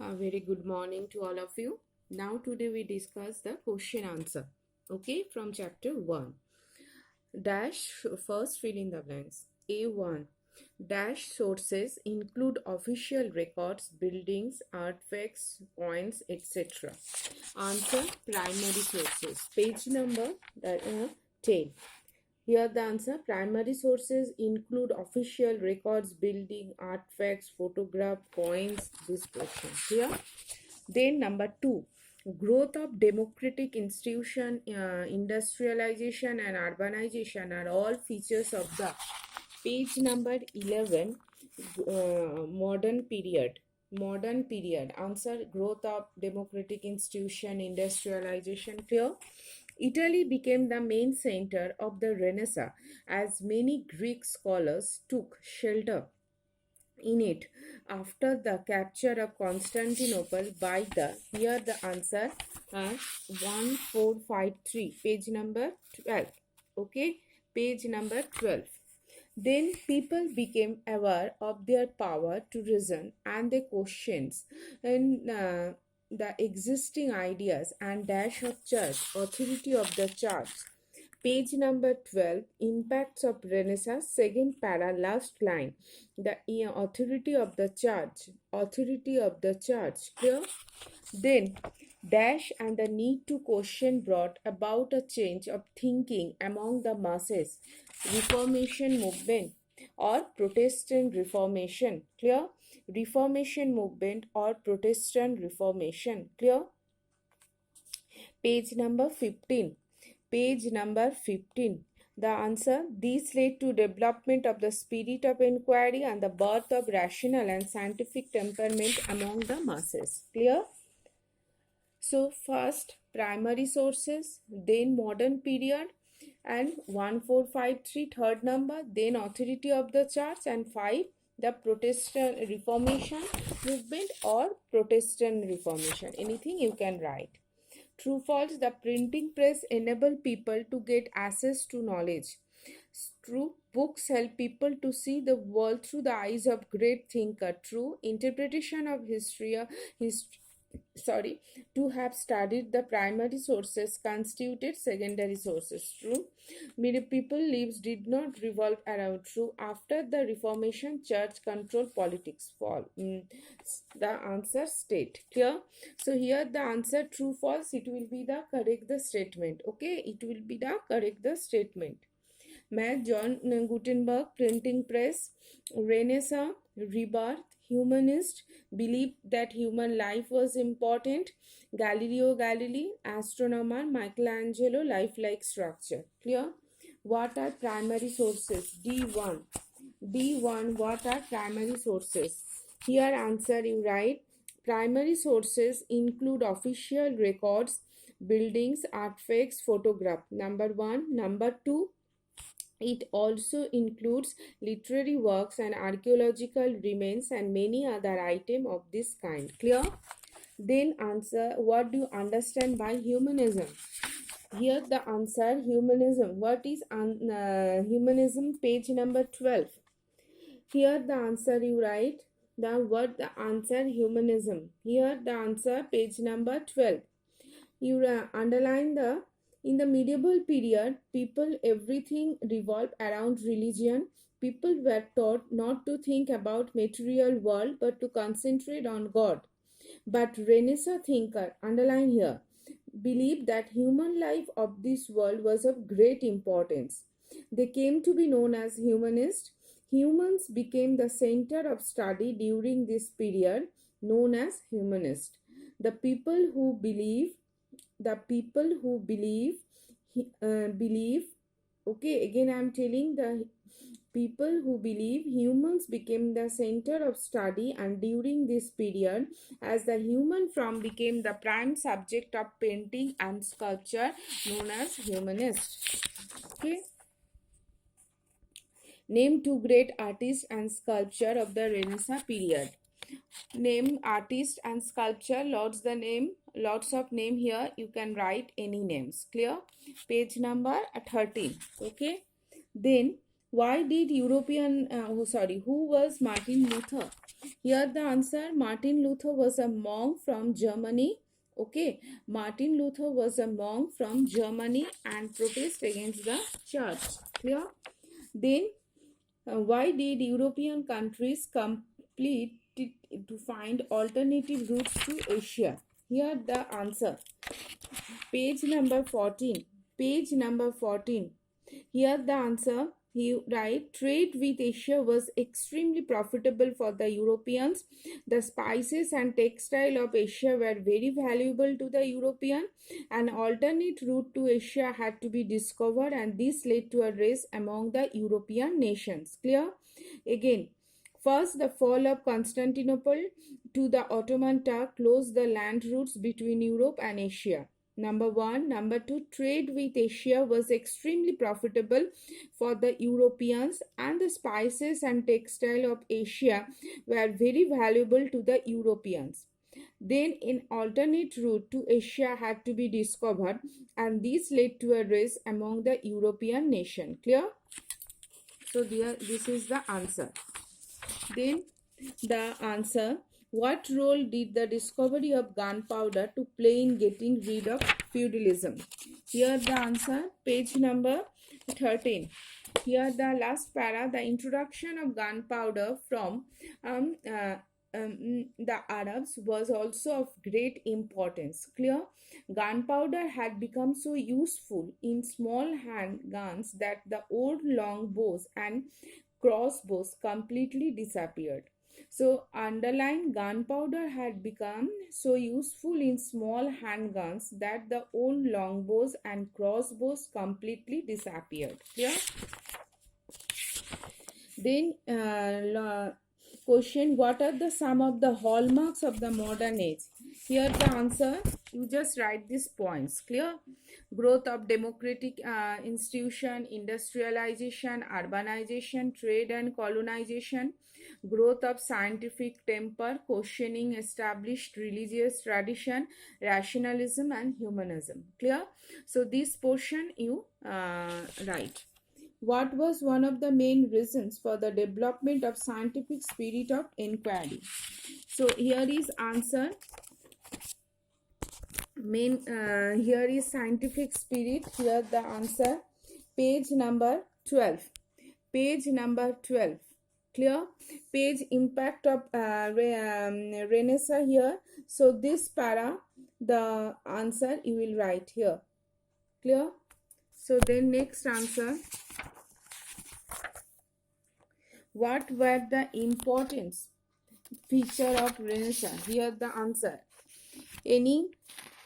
A very good morning to all of you. Now today we discuss the question answer. Okay, from chapter 1. Dash first fill in the blanks. A1. Dash sources include official records, buildings, artifacts, coins, etc. Answer primary sources. Page number 10. Here the answer. Primary sources include official records, building, artifacts, photograph, coins, this question. Here. Then number 2. Growth of democratic institution, industrialization and urbanization are all features of the page number 11, modern period. Modern period. Answer growth of democratic institution, industrialization. Clear? Italy became the main center of the Renaissance as many Greek scholars took shelter in it after the capture of Constantinople by the, here the answer 1453, page number 12. Okay, page number 12. Then people became aware of their power to reason and their questions and the existing ideas and dash of church, authority of the church. Page number 12, impacts of Renaissance, second para, last line. The authority of the church, authority of the church. Clear? Then, dash and the need to question brought about a change of thinking among the masses, Reformation movement or Protestant Reformation. Clear? Reformation movement or Protestant Reformation. Clear? Page number 15. Page number 15. The answer, these led to development of the spirit of inquiry and the birth of rational and scientific temperament among the masses. Clear? So first primary sources, then modern period, and 1453 third number, then authority of the church, and 5 the Protestant Reformation movement or Protestant Reformation. Anything you can write. True false, the printing press enable people to get access to knowledge. True, books help people to see the world through the eyes of great thinker. True, interpretation of history, to have studied the primary sources constituted secondary sources. True, many people lives did not revolve around. True, after the Reformation, church controlled politics. Fall. The answer state. Clear? So here the answer true false, it will be the correct the statement. Okay, it will be the correct the statement. John Gutenberg, printing press, Renaissance, rebirth, humanist, believed that human life was important. Galileo Galilei, astronomer, Michelangelo, lifelike structure. Clear? What are primary sources? D1. D1, what are primary sources? Here answer you write. Primary sources include official records, buildings, artifacts, photograph. Number 1. Number 2. It also includes literary works and archaeological remains and many other items of this kind. Clear? Then answer, what do you understand by humanism? Here the answer, humanism. What is humanism? Page number 12. Here the answer you write. The answer humanism. Here the answer page number 12. You underline the, in the medieval period, people, everything revolved around religion. People were taught not to think about material world but to concentrate on God. But Renaissance thinker, underline here, believed that human life of this world was of great importance. They came to be known as humanists. Humans became the center of study during this period, known as humanists. The people who believe, okay, again I am telling, the people who believe humans became the center of study, and during this period, as the human form became the prime subject of painting and sculpture, known as humanists. Okay. Name 2 great artists and sculpture of the Renaissance period. Name artist and sculpture, lots of name here, you can write any names. Clear? Page number 13. Okay. Then why did who was Martin Luther? Here the answer, Martin Luther was a monk from Germany. Okay, Martin Luther was a monk from Germany and protest against the church. Clear? Then, why did European countries complete to find alternative routes to Asia? Here the answer, page number 14. Page number 14. Here the answer, he write, trade with Asia was extremely profitable for the Europeans. The spices and textile of Asia were very valuable to the European. An alternate route to Asia had to be discovered, and this led to a race among the European nations. Clear? Again, first, the fall of Constantinople to the Ottoman Turk closed the land routes between Europe and Asia. Number one. Number two, trade with Asia was extremely profitable for the Europeans, and the spices and textile of Asia were very valuable to the Europeans. Then an alternate route to Asia had to be discovered, and this led to a race among the European nations. Clear? So this is the answer. Then the answer, what role did the discovery of gunpowder to play in getting rid of feudalism? Here the answer, page number 13. Here the last para, the introduction of gunpowder from the Arabs was also of great importance. Clear? Gunpowder had become so useful in small hand guns that the old long bows and crossbows completely disappeared. So, underline, gunpowder had become so useful in small handguns that the old longbows and crossbows completely disappeared. Yeah. Then, question, what are the some of the hallmarks of the modern age? Here the answer, you just write these points. Clear? Growth of democratic institution, industrialization, urbanization, trade and colonization, growth of scientific temper, questioning established religious tradition, rationalism and humanism. Clear? So this portion you write. What was one of the main reasons for the development of scientific spirit of inquiry? So here is answer. Here is scientific spirit. Here the answer, page number 12. Page number 12. Clear? Page impact of Renaissance here. So this para, the answer you will write here. Clear? So then next answer, what were the importance feature of Renaissance? Here the answer, any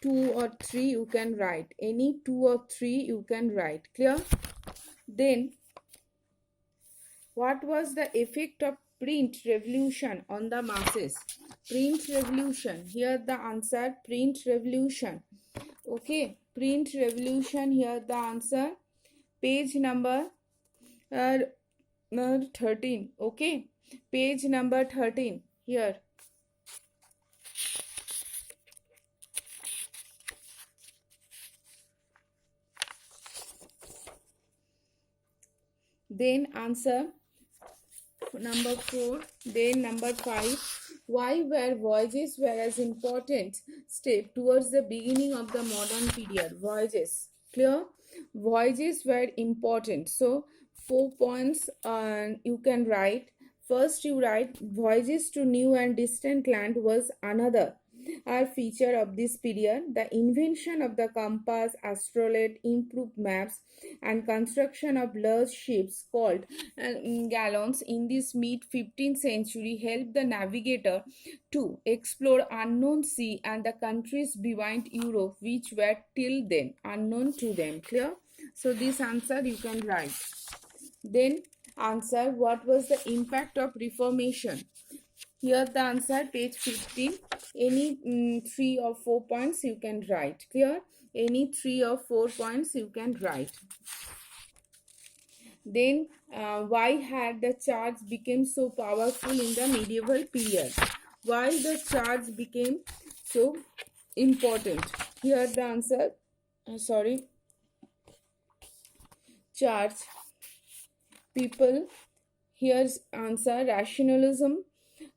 2 or 3 you can write. Any 2 or 3 you can write. Clear? Then, what was the effect of print revolution on the masses? Print revolution. Here the answer, print revolution. Okay, print revolution. Here the answer, page number 13. Okay, page number 13. Here. Then answer number 4. Then number 5. Why were voyages were as important step towards the beginning of the modern period? Voyages. Clear? Voyages were important. So 4 points you can write. First you write, voyages to new and distant land was another feature of this period. The invention of the compass, astrolabe, improved maps, and construction of large ships called galleons in this mid-15th century helped the navigator to explore unknown sea and the countries beyond Europe which were till then unknown to them. Clear? So this answer you can write. Then answer, what was the impact of Reformation? Here the answer, page 15. Any 3 or 4 points you can write. Clear? Any 3 or 4 points you can write. Then why had the church became so powerful in the medieval period? Why the church became so important? Here the answer, church, people. Here's answer, rationalism,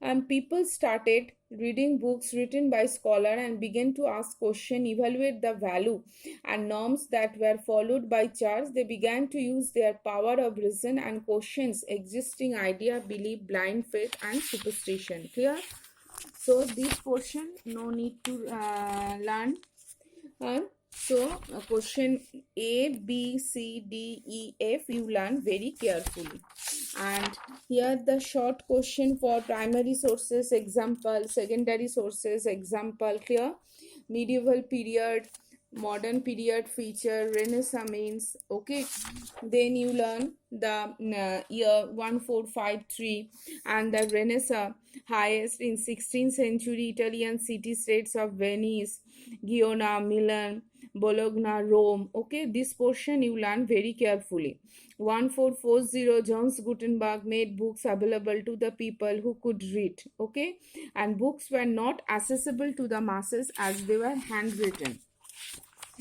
And people started reading books written by scholar and began to ask question, evaluate the value and norms that were followed by church. They began to use their power of reason and questions existing idea, belief, blind faith and superstition. Clear? So this portion no need to learn. Question A, B, C, D, E, F you learn very carefully. And here the short question for primary sources example, secondary sources example. Clear? Medieval period, modern period feature, Renaissance means. Okay, then you learn the year 1453 and the Renaissance highest in 16th century Italian city states of Venice, Genoa, Milan, Bologna, Rome. Okay, this portion you learn very carefully. 1440 Johannes Gutenberg made books available to the people who could read. Okay, and books were not accessible to the masses as they were handwritten.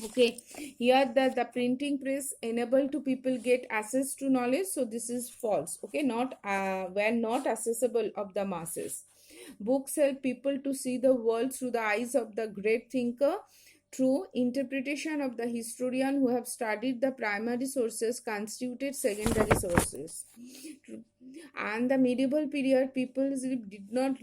Okay, here the printing press enabled to people get access to knowledge, so this is false. Okay, not were not accessible of the masses. Books help people to see the world through the eyes of the great thinker. True interpretation of the historian who have studied the primary sources constituted secondary sources. And the medieval period people did not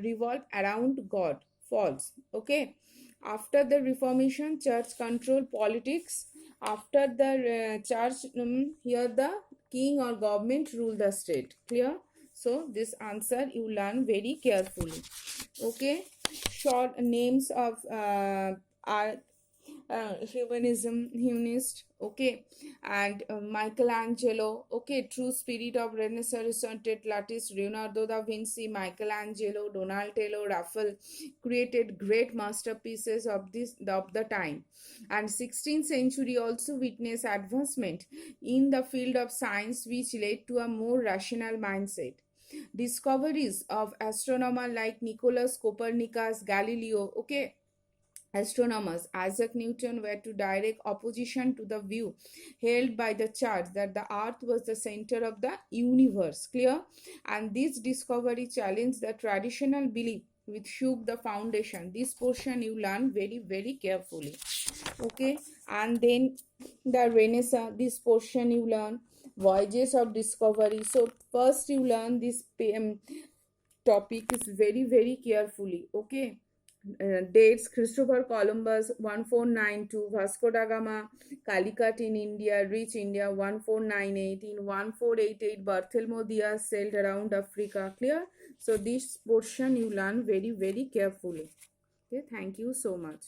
revolve around God. False. Okay, after the Reformation, church controlled politics. After the church, here the king or government rule the state. Clear? So this answer you learn very carefully. Okay, short names of humanist. Okay, and Michelangelo. Okay, true spirit of Renaissance artist Leonardo da Vinci, Michelangelo, Donatello, Raphael created great masterpieces of the time. And 16th century also witnessed advancement in the field of science which led to a more rational mindset. Discoveries of astronomers like Nicholas Copernicus, Galileo, okay, astronomers Isaac Newton were to direct opposition to the view held by the church that the earth was the center of the universe. Clear? And this discovery challenged the traditional belief which shook the foundation. This portion you learn very carefully. Okay, and then the Renaissance, this portion you learn voyages of discovery. So first you learn this topic is very carefully. Okay, dates Christopher Columbus 1492, Vasco da Gama, Calicut in India, reach India 1498. In 1488, Bartholomew Diaz sailed around Africa. Clear? So this portion you learn very carefully. Okay, thank you so much.